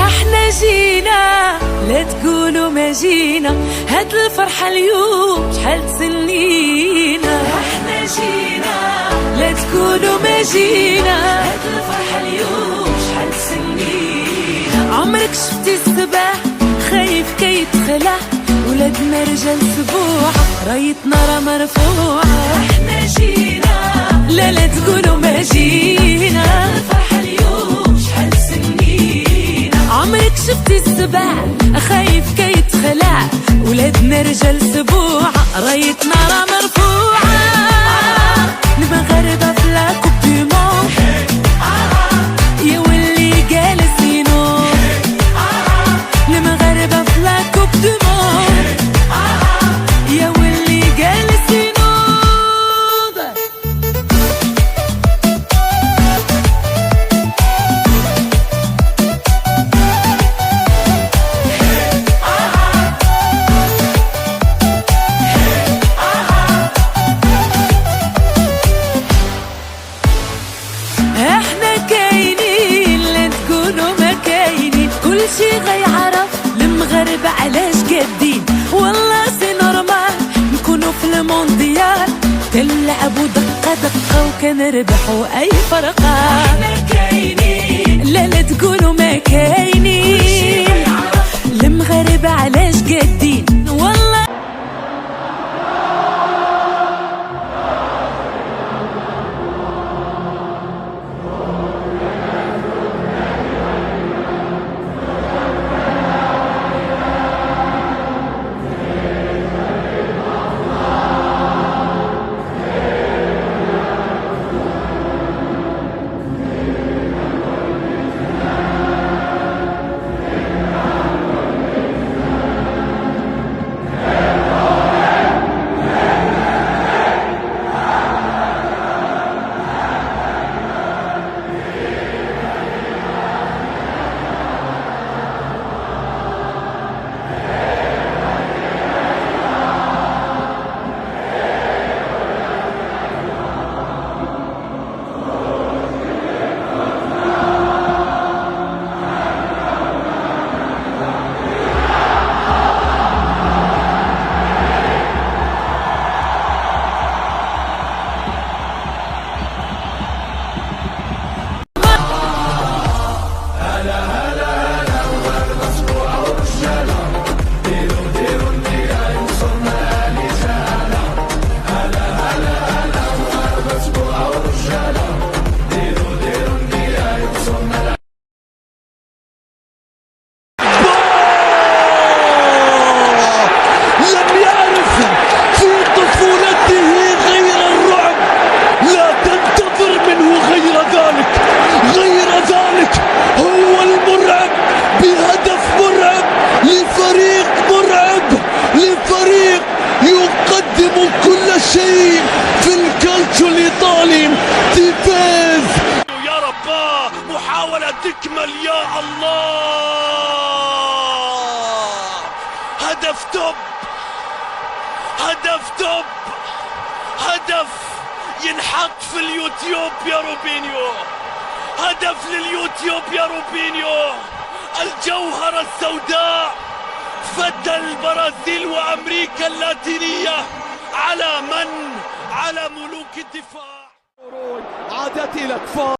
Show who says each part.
Speaker 1: احنا جينا لا تقولوا ما جينا، هاد الفرحة اليوم شحال تسنينا. احنا جينا لا تقولوا ما جينا، هاد الفرحة اليوم شحال تسنينا. عمرك شفتي الصباح خايف كي يدخلع، ولادنا رجال سبوع رايتنا راه مرفوعة. احنا جينا لا تقولوا ما جينا، هاد الفرحة اليوم شحال تسنينا. عمرك شفتي السباع خايف كي يتخلع، ولادنا رجال سبوع رايتنا راه مرفوعة. المغاربة في لا كوب دو موند، يا واللي جالسينو. المغاربة في لا كوب دو موند، يا واللي جالسينو. احنا كاينين لا تقولوا ما كاينين، كل شي غيعرف المغرب علاش قادين. والله سي نورمال نكونوا في المونديال، كنلعبوا دقة دقة وكنربحوا اي فرقة. احنا كاينين لا تقولوا ما كاينين، المغرب علاش قادين. والله
Speaker 2: كل شيء في الكالتشو الإيطالي. تيفيز
Speaker 3: يا رباه، محاولة تكمل يا الله. هدف توب، هدف توب، هدف ينحط في اليوتيوب يا روبينيو، هدف لليوتيوب يا روبينيو. الجوهرة السوداء فتى البرازيل وأمريكا اللاتينية على من؟ على ملوك الدفاع.
Speaker 2: عادت إلى كفار.